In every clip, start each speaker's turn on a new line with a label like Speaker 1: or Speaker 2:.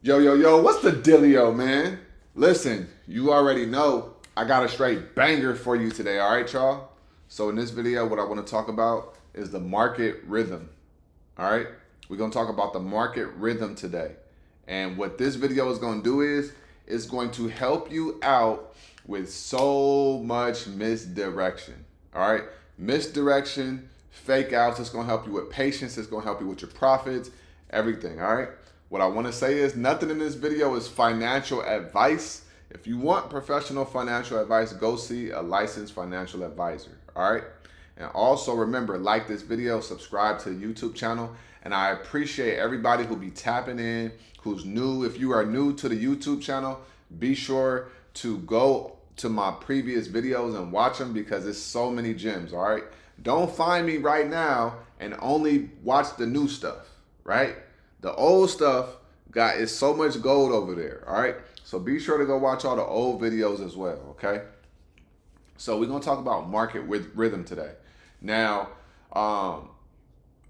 Speaker 1: Yo, what's the dealio, man? Listen, you already know I got a straight banger for you today, all right, y'all? So, in this video, what I want to talk about is the market rhythm, all right? We're going to talk about the market rhythm today. And what this video is going to do is it's going to help you out with so much misdirection, all right? Misdirection, fake outs, it's going to help you with patience, it's going to help you with your profits, everything, all right? What I want to say is nothing in this video is financial advice. If you want professional financial advice, go see a licensed financial advisor. All right. And also remember, like this video, subscribe to the YouTube channel. And I appreciate everybody who be tapping in, who's new. If you are new to the YouTube channel, be sure to go to my previous videos and watch them because it's so many gems. All right. Don't find me right now and only watch the new stuff. Right. The old stuff is so much gold over there, all right? So be sure to go watch all the old videos as well, okay? So we're gonna talk about market with rhythm today. Now,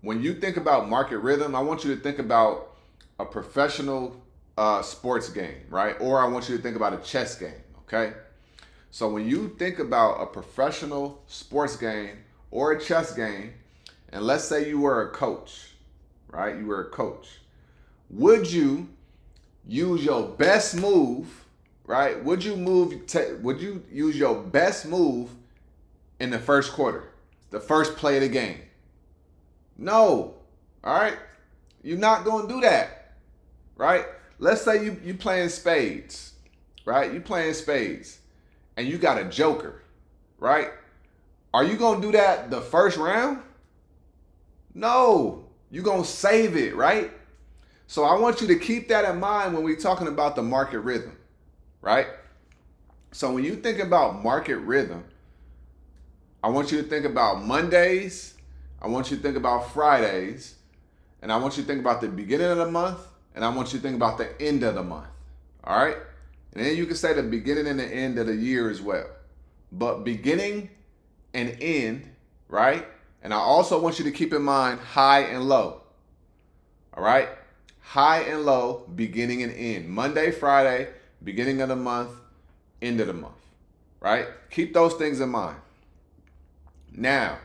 Speaker 1: when you think about market rhythm, I want you to think about a professional sports game, right? Or I want you to think about a chess game, okay? So when you think about a professional sports game or a chess game, and let's say you were a coach, right? You were a coach. Would you use your best move, right? Would you use your best move in the first quarter, the first play of the game? No. All right? You're not going to do that, right? Let's say you playing spades, right? You playing spades and you got a joker, right? Are you going to do that the first round? No. You're going to save it, right? So I want you to keep that in mind when we're talking about the market rhythm, right? So when you think about market rhythm, I want you to think about Mondays, I want you to think about Fridays, and I want you to think about the beginning of the month, and I want you to think about the end of the month, all right? And then you can say the beginning and the end of the year as well. But beginning and end, right? And I also want you to keep in mind high and low, all right? High and low, beginning and end. Monday, Friday, beginning of the month, end of the month, right? Keep those things in mind. Now,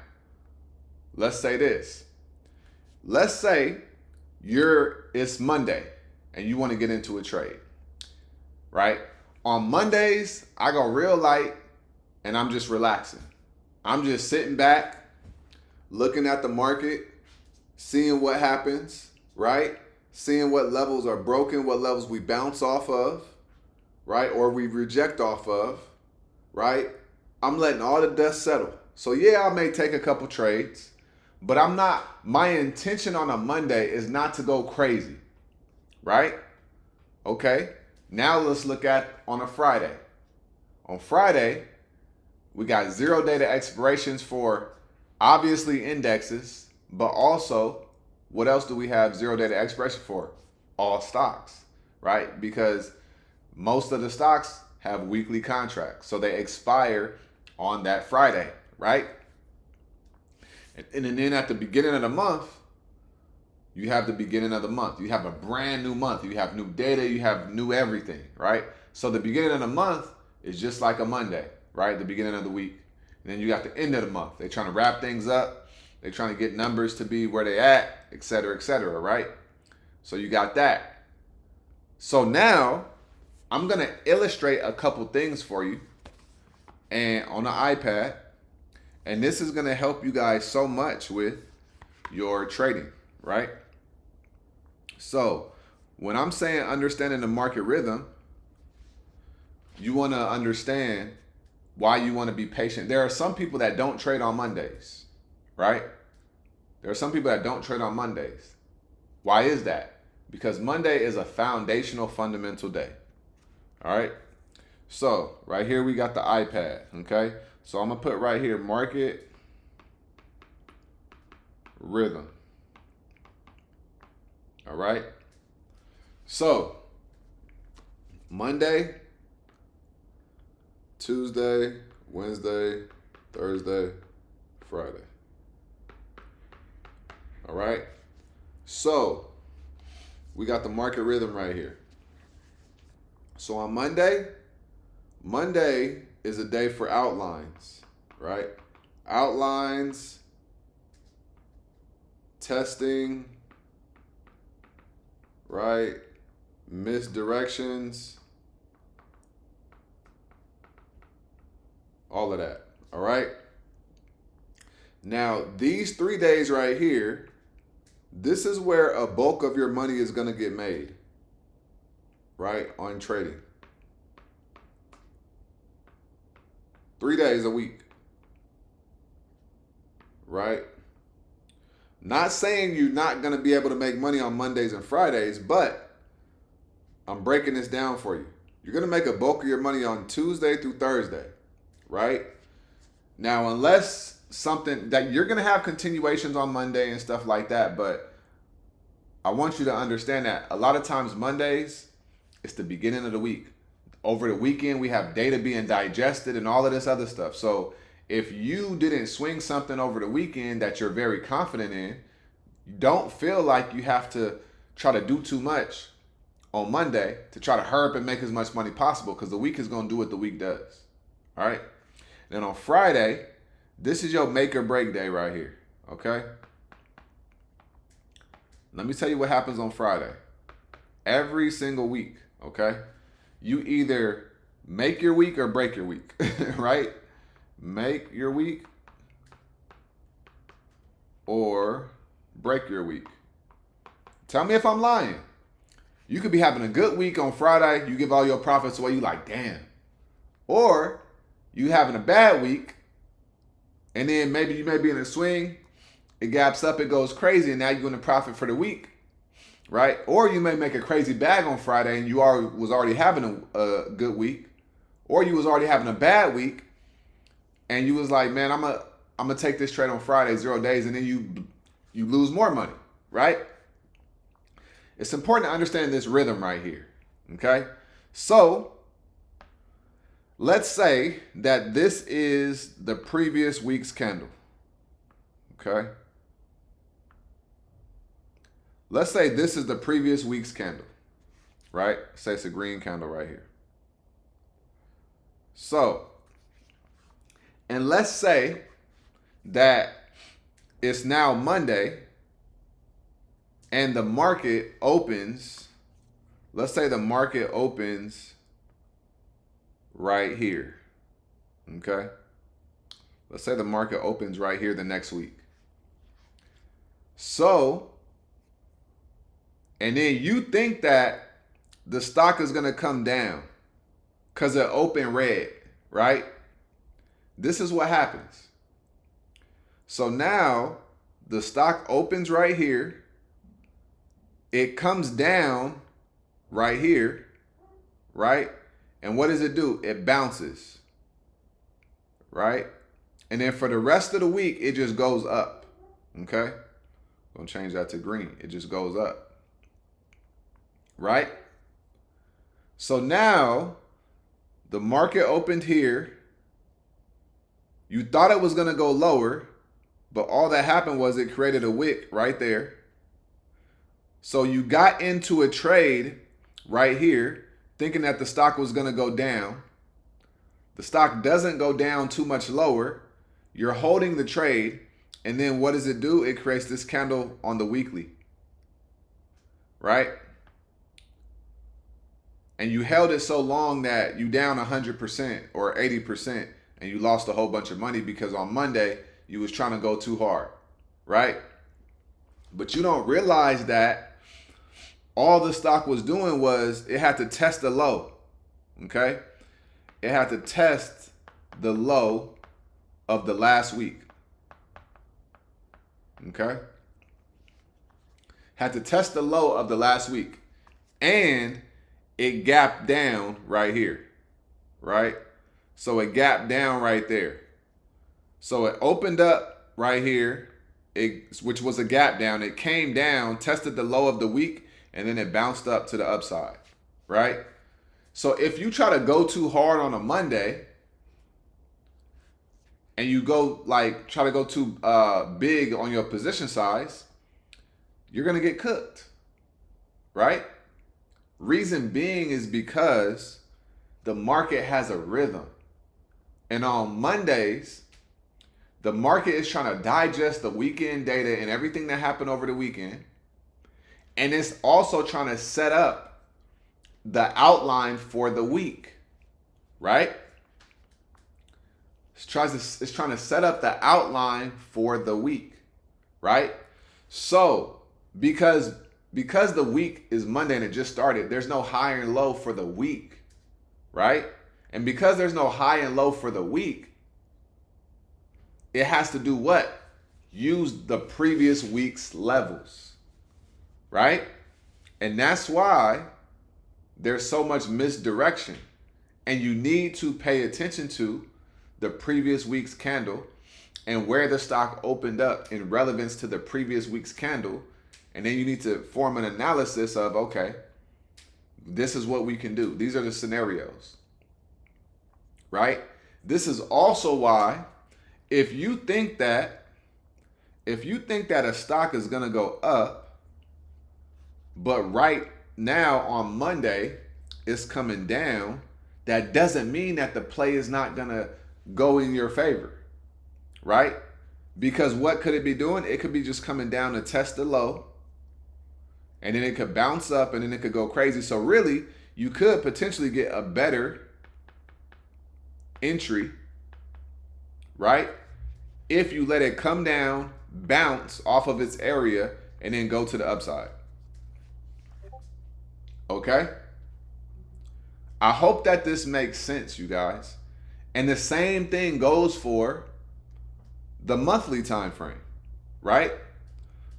Speaker 1: let's say this. Let's say it's Monday and you want to get into a trade, right? On Mondays, I go real light and I'm just relaxing. I'm just sitting back, looking at the market, seeing what happens, right? Seeing what levels are broken, what levels we bounce off of, right? Or we reject off of, right? I'm letting all the dust settle. So yeah, I may take a couple trades, but my intention on a Monday is not to go crazy, right? Okay, now let's look at on a Friday. On Friday, we got 0 data expirations for obviously indexes, but also what else do we have 0 data expiration for? All stocks, right? Because most of the stocks have weekly contracts. So they expire on that Friday, right? And then at the beginning of the month, you have the beginning of the month. You have a brand new month. You have new data. You have new everything, right? So the beginning of the month is just like a Monday, right? The beginning of the week. And then you got the end of the month. They're trying to wrap things up. They're trying to get numbers to be where they at, et cetera, right? So you got that. So now I'm going to illustrate a couple things for you and on the iPad. And this is going to help you guys so much with your trading, right? So when I'm saying understanding the market rhythm, you want to understand why you want to be patient. There are some people that don't trade on Mondays, right? There are some people that don't trade on Mondays. Why is that? Because Monday is a foundational, fundamental day. All right. So right here we got the iPad. Okay. So I'm gonna put right here market rhythm. All right. So Monday, Tuesday, Wednesday, Thursday, Friday. All right. So we got the market rhythm right here. So on Monday is a day for outlines, right? Outlines, testing, right? Misdirections, all of that, all right? Now, these 3 days right here, this is where a bulk of your money is going to get made, right? On trading. 3 days a week, right? Not saying you're not going to be able to make money on Mondays and Fridays, but I'm breaking this down for you. You're going to make a bulk of your money on Tuesday through Thursday, right? Now, unless something that you're going to have continuations on Monday and stuff like that, but I want you to understand that a lot of times Mondays, it's the beginning of the week. Over the weekend, we have data being digested and all of this other stuff. So if you didn't swing something over the weekend that you're very confident in, don't feel like you have to try to do too much on Monday to try to hurry up and make as much money possible, because the week is going to do what the week does. All right. Then on Friday, this is your make or break day right here. Okay. Let me tell you what happens on Friday. Every single week. Okay. You either make your week or break your week, right? Make your week or break your week. Tell me if I'm lying. You could be having a good week on Friday. You give all your profits away. You like, damn. Or you having a bad week, and then maybe you may be in a swing. It gaps up. It goes crazy. And now you're going to profit for the week. Right? Or you may make a crazy bag on Friday and you was already having a good week. Or you was already having a bad week and you was like, man, I'm gonna take this trade on Friday, 0 days, and then you lose more money, right? It's important to understand this rhythm right here. Okay? So let's say that this is the previous week's candle. Okay? Let's say this is the previous week's candle, right? Say it's a green candle right here. So, and let's say that it's now Monday and the market opens. Let's say the market opens right here. Okay? Let's say the market opens right here the next week. So, and then you think that the stock is going to come down because it opened red, right? This is what happens. So now the stock opens right here. It comes down right here, right? And what does it do? It bounces, right? And then for the rest of the week, it just goes up, okay? I'm going to change that to green. It just goes up. Right? So now the market opened here. You thought it was going to go lower, but all that happened was it created a wick right there. So you got into a trade right here thinking that the stock was going to go down. The stock doesn't go down too much lower. You're holding the trade. And then what does it do? It creates this candle on the weekly. Right? And you held it so long that you down 100% or 80% and you lost a whole bunch of money because on Monday you was trying to go too hard, right? But you don't realize that all the stock was doing was it had to test the low, okay? It had to test the low of the last week, okay? Had to test the low of the last week. And it gapped down right here, right? So it gapped down right there. So it opened up right here, which was a gap down. It came down, tested the low of the week, and then it bounced up to the upside, right? So if you try to go too hard on a Monday and you try to go too big on your position size, you're going to get cooked, right? Reason being is because the market has a rhythm. And on Mondays, the market is trying to digest the weekend data and everything that happened over the weekend. And it's also trying to set up the outline for the week, right? It's trying to set up the outline for the week, right? So because the week is Monday and it just started, there's no high and low for the week, right? And because there's no high and low for the week, it has to do what? Use the previous week's levels, right? And that's why there's so much misdirection. And you need to pay attention to the previous week's candle and where the stock opened up in relevance to the previous week's candle. And then you need to form an analysis of, okay, this is what we can do. These are the scenarios, right? This is also why if you think that a stock is going to go up, but right now on Monday it's coming down, that doesn't mean that the play is not going to go in your favor, right? Because what could it be doing? It could be just coming down to test the low, and then it could bounce up, and then it could go crazy. So really, you could potentially get a better entry, right? If you let it come down, bounce off of its area, and then go to the upside. Okay? I hope that this makes sense, you guys. And the same thing goes for the monthly time frame, right?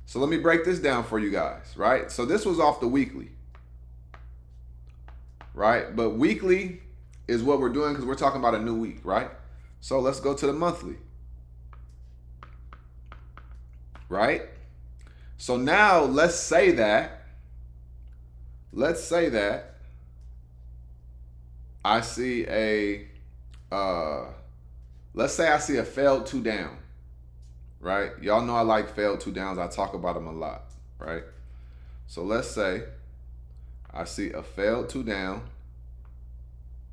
Speaker 1: So let me break this down for you guys, right? So this was off the weekly, right? But weekly is what we're doing because we're talking about a new week, right? So let's go to the monthly, right? So now let's say that I see let's say I see a failed 2 down, right? Y'all know I like failed 2 downs. I talk about them a lot, right? So let's say I see a failed 2 down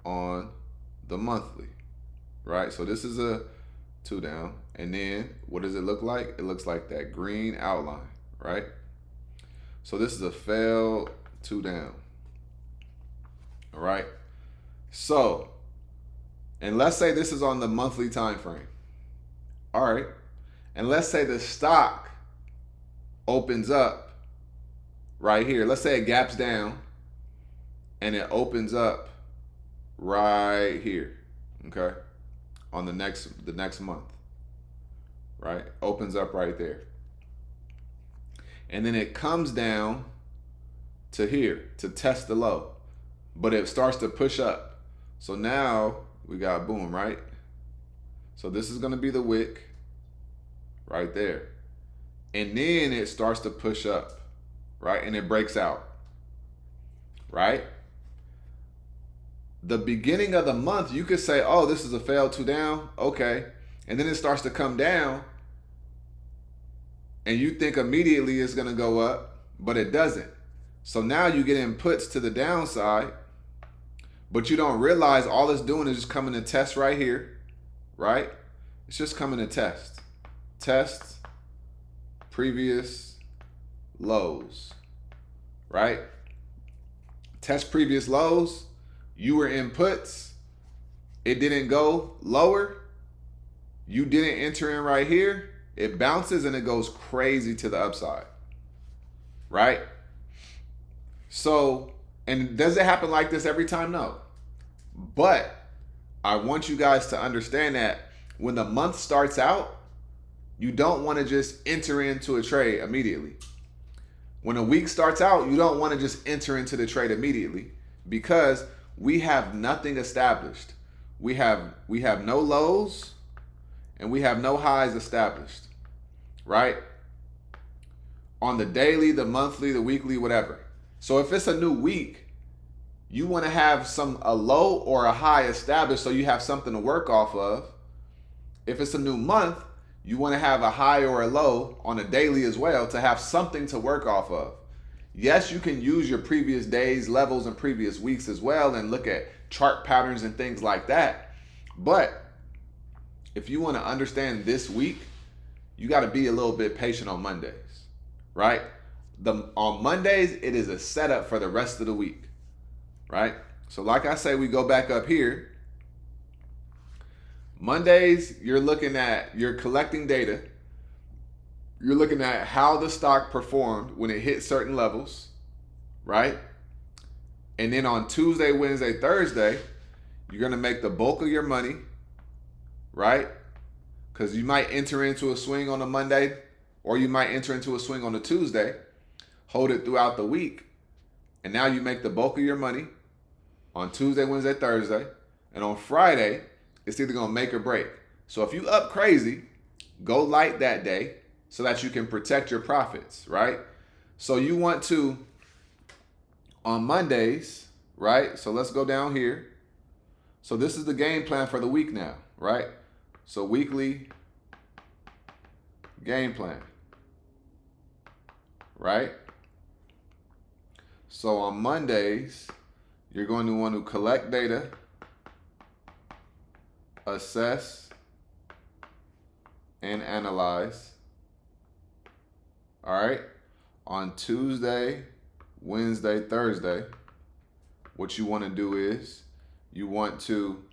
Speaker 1: on the monthly, right? So this is a 2 down. And then what does it look like? It looks like that green outline, right? So this is a failed 2 down, all right? So, and let's say this is on the monthly time frame. All right. And let's say the stock opens up right here. Let's say it gaps down and it opens up right here. Okay? On the next month. Right? Opens up right there. And then it comes down to here to test the low. But it starts to push up. So now we got boom, right? So this is going to be the wick right there. And then it starts to push up, right? And it breaks out, right? The beginning of the month, you could say, oh, this is a failed 2 down. Okay. And then it starts to come down. And you think immediately it's going to go up, but it doesn't. So now you get inputs to the downside. But you don't realize all it's doing is just coming to test right here, right? It's just coming to test. Test previous lows, right? Test previous lows. You were inputs. It didn't go lower. You didn't enter in right here. It bounces and it goes crazy to the upside, right? So, and does it happen like this every time? No. But I want you guys to understand that when the month starts out, you don't want to just enter into a trade immediately. When a week starts out, you don't want to just enter into the trade immediately because we have nothing established. We have no lows and we have no highs established, right? On the daily, the monthly, the weekly, whatever. So if it's a new week, you want to have a low or a high established so you have something to work off of. If it's a new month, you want to have a high or a low on a daily as well to have something to work off of. Yes, you can use your previous days, levels, and previous weeks as well and look at chart patterns and things like that. But if you want to understand this week, you got to be a little bit patient on Mondays, right? On Mondays, it is a setup for the rest of the week, right? So like I say, we go back up here. Mondays, you're collecting data. You're looking at how the stock performed when it hit certain levels, right? And then on Tuesday, Wednesday, Thursday, you're going to make the bulk of your money, right? Because you might enter into a swing on a Monday, or you might enter into a swing on a Tuesday, hold it throughout the week, and now you make the bulk of your money on Tuesday, Wednesday, Thursday, and on Friday, it's either going to make or break. So if you up crazy, go light that day so that you can protect your profits, right? So you want to, on Mondays, right? So let's go down here. So this is the game plan for the week now, right? So weekly game plan, right? So on Mondays, you're going to want to collect data, assess, and analyze. All right. On Tuesday, Wednesday, Thursday, what you want to do is you want to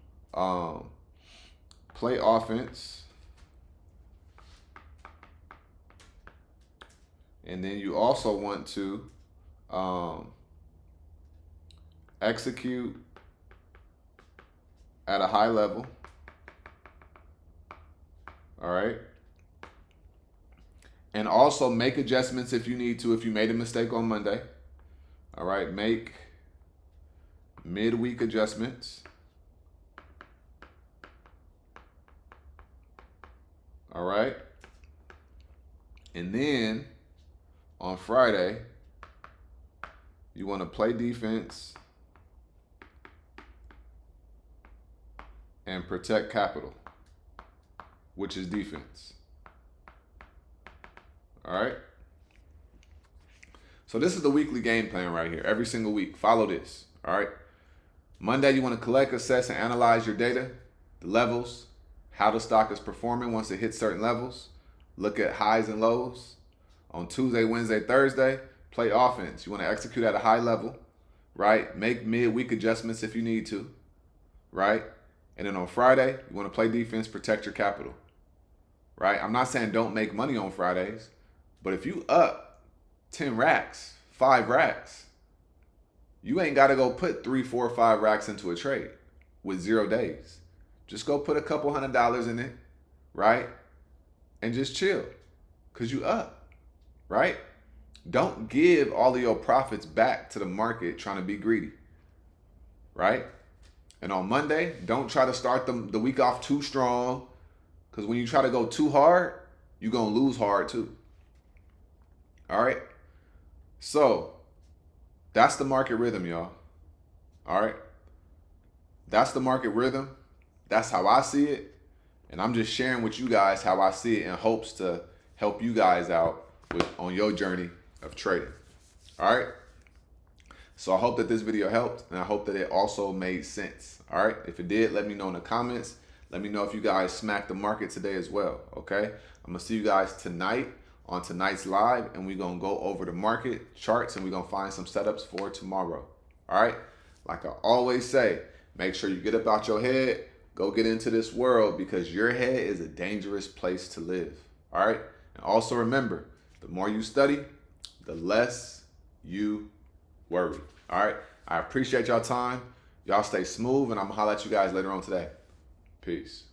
Speaker 1: play offense, and then you also want to execute at a high level. All right. And also make adjustments if you need to, if you made a mistake on Monday. All right. Make midweek adjustments. All right. And then on Friday, you want to play defense and protect capital, which is defense. All right. So this is the weekly game plan right here. Every single week, follow this. All right. Monday, you want to collect, assess, and analyze your data, the levels, how the stock is performing once it hits certain levels. Look at highs and lows. On Tuesday, Wednesday, Thursday, play offense. You want to execute at a high level, right? Make midweek adjustments if you need to, right? And then on Friday, you want to play defense, protect your capital, right? I'm not saying don't make money on Fridays, but if you up 10 racks, 5 racks, you ain't got to go put 3, 4, 5 racks into a trade with 0 days. Just go put a couple $100 in it, right? And just chill because you up, right? Don't give all of your profits back to the market trying to be greedy, right? And on Monday, don't try to start the week off too strong, because when you try to go too hard, you're going to lose hard too. All right? So that's the market rhythm, y'all. All right? That's the market rhythm. That's how I see it. And I'm just sharing with you guys how I see it in hopes to help you guys out on your journey of trading. All right? So I hope that this video helped, and I hope that it also made sense. All right? If it did, let me know in the comments. Let me know if you guys smacked the market today as well, okay? I'm going to see you guys tonight on tonight's live, and we're going to go over the market charts, and we're going to find some setups for tomorrow. All right? Like I always say, make sure you get up out your head, go get into this world, because your head is a dangerous place to live. All right? And also remember, the more you study, the less you worry. All right? I appreciate y'all time. Y'all stay smooth, and I'm going to holler at you guys later on today. Peace.